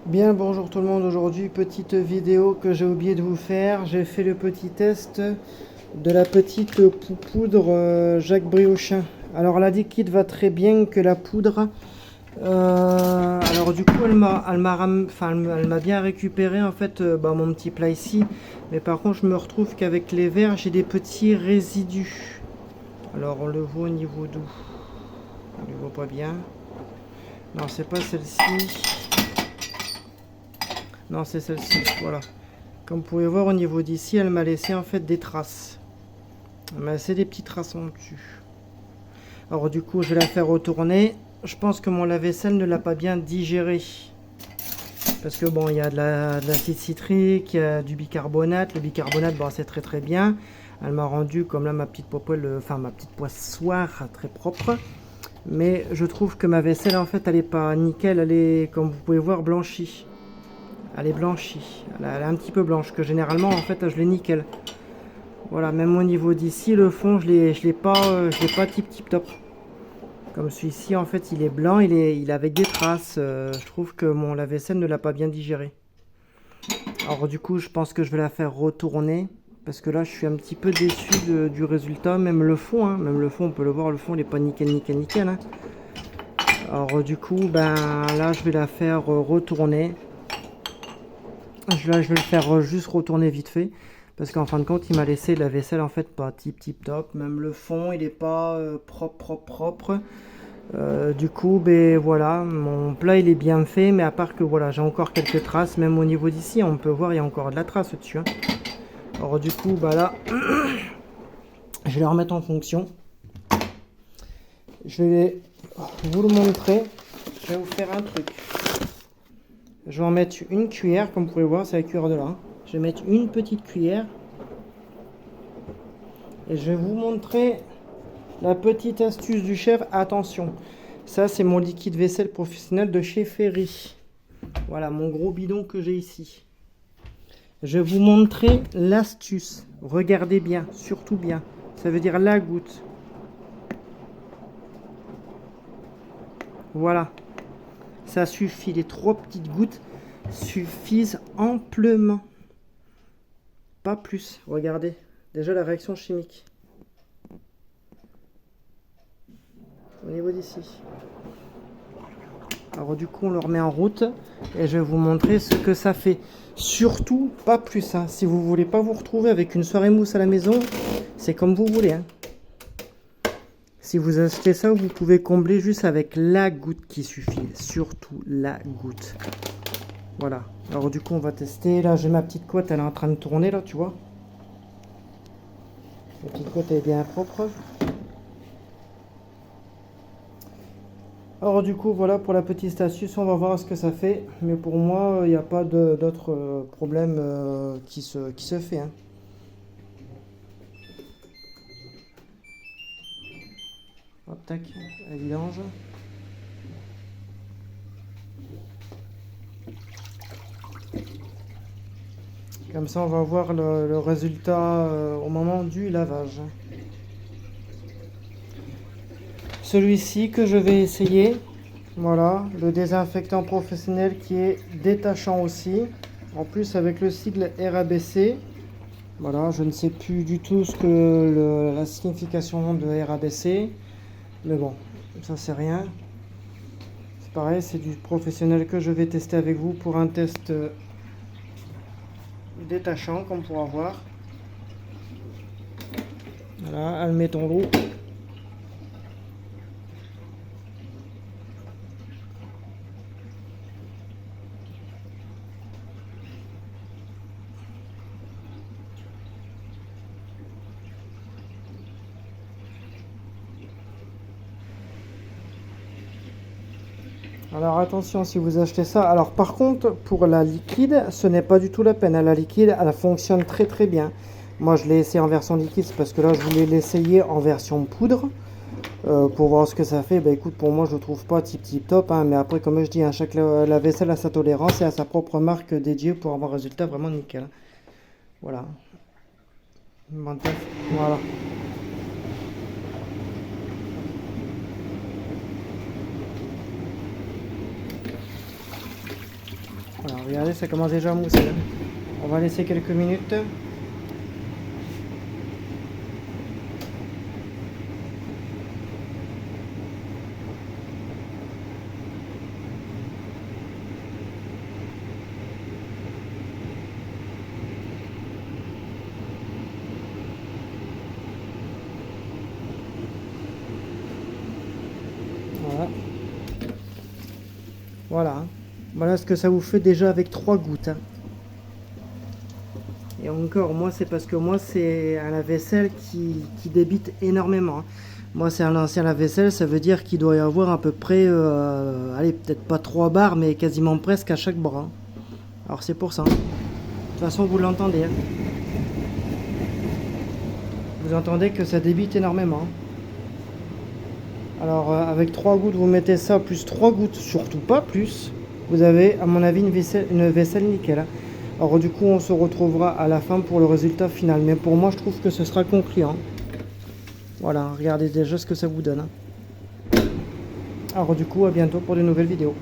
Bien, bonjour tout le monde. Aujourd'hui, petite vidéo que j'ai oublié de vous faire. J'ai fait le petit test de la petite poudre Jacques Briochin. Alors la liquide va très bien que la poudre. Alors du coup, elle m'a bien récupéré en fait mon petit plat ici. Mais par contre, je me retrouve qu'avec les verres, j'ai des petits résidus. Alors on le voit au niveau d'où? On le voit pas bien. Non, c'est pas celle-ci. Non, c'est celle-ci. Voilà. Comme vous pouvez voir au niveau d'ici, elle m'a laissé en fait des traces. Elle m'a laissé des petites traces en dessus. Alors du coup, je vais la faire retourner. Je pense que mon lave-vaisselle ne l'a pas bien digéré. Parce que bon, il y a de l'acide citrique, il y a du bicarbonate. Le bicarbonate, bon, c'est très très bien. Elle m'a rendu comme là ma petite poêle, enfin ma petite poissoire très propre. Mais je trouve que ma vaisselle en fait, elle est pas nickel. Elle est, comme vous pouvez voir, blanchie. Elle est blanchie. Elle est un petit peu blanche. Que généralement en fait, je l'ai nickel. Voilà, même au niveau d'ici, le fond, je l'ai pas tip top. Comme celui-ci, en fait, il est blanc, il est avec des traces. Je trouve que mon lave-vaisselle ne l'a pas bien digéré. Alors du coup, je pense que je vais la faire retourner. Parce que là, je suis un petit peu déçu du résultat. Même le fond, hein, même le fond, on peut le voir, le fond, il n'est pas nickel, nickel, nickel. Hein. Alors du coup, ben là, je vais la faire retourner. Là, je vais le faire juste retourner vite fait. Parce qu'en fin de compte, il m'a laissé la vaisselle en fait pas tip top. Même le fond, il est pas propre. Du coup, ben voilà, mon plat il est bien fait, mais à part que voilà, j'ai encore quelques traces, même au niveau d'ici, on peut voir, il y a encore de la trace dessus. Hein. Alors du coup, bah là, je vais le remettre en fonction. Je vais vous le montrer. Je vais vous faire un truc. Je vais en mettre une cuillère, comme vous pouvez voir, c'est la cuillère de là. Je vais mettre une petite cuillère. Et je vais vous montrer la petite astuce du chef. Attention, ça c'est mon liquide vaisselle professionnel de chez Ferry. Voilà mon gros bidon que j'ai ici. Je vais vous montrer l'astuce. Regardez bien, surtout bien. Ça veut dire la goutte. Voilà. Ça suffit. Les 3 petites gouttes suffisent amplement. Pas plus. Regardez. Déjà la réaction chimique. Au niveau d'ici. Alors du coup on le remet en route. Et je vais vous montrer ce que ça fait. Surtout pas plus. Hein. Si vous voulez pas vous retrouver avec une soirée mousse à la maison, c'est comme vous voulez. Hein. Si vous achetez ça, vous pouvez combler juste avec la goutte qui suffit. Surtout la goutte. Voilà. Alors du coup, on va tester. Là, j'ai ma petite couette, elle est en train de tourner, là, tu vois. La petite couette est bien propre. Alors du coup, voilà pour la petite astuce. On va voir ce que ça fait. Mais pour moi, il n'y a pas d'autre problème qui se fait. Hein. Hop, tac, elle vidange. Comme ça, on va voir le résultat au moment du lavage. Celui-ci que je vais essayer, voilà, le désinfectant professionnel qui est détachant aussi. En plus avec le sigle RABC. Voilà, je ne sais plus du tout ce que la signification de RABC. Mais bon, ça c'est rien. C'est pareil, c'est du professionnel que je vais tester avec vous pour un test détachant comme on pourra voir. Voilà, admettons l'eau. Alors attention si vous achetez ça. Alors par contre pour la liquide ce n'est pas du tout la peine. La liquide elle fonctionne très très bien. Moi je l'ai essayé en version liquide parce que là je voulais l'essayer en version poudre pour voir ce que ça fait. Bah écoute pour moi je ne trouve pas tip top. Hein, mais après comme je dis hein, chaque la vaisselle a sa tolérance et a sa propre marque dédiée pour avoir un résultat vraiment nickel. Voilà. Voilà. Voilà, regardez, ça commence déjà à mousser. On va laisser quelques minutes. Voilà. Voilà. Voilà ce que ça vous fait déjà avec 3 gouttes. Hein. Et encore, moi c'est parce que moi c'est un lave-vaisselle qui débite énormément. Hein. Moi c'est un ancien lave-vaisselle, ça veut dire qu'il doit y avoir à peu près, allez peut-être pas 3 barres, mais quasiment presque à chaque bras. Hein. Alors c'est pour ça. De toute façon vous l'entendez. Hein. Vous entendez que ça débite énormément. Alors avec 3 gouttes, vous mettez ça, plus 3 gouttes, surtout pas plus. Vous avez à mon avis une vaisselle nickel. Hein. Alors du coup on se retrouvera à la fin pour le résultat final. Mais pour moi je trouve que ce sera concluant. Voilà, regardez déjà ce que ça vous donne. Hein. Alors du coup à bientôt pour de nouvelles vidéos.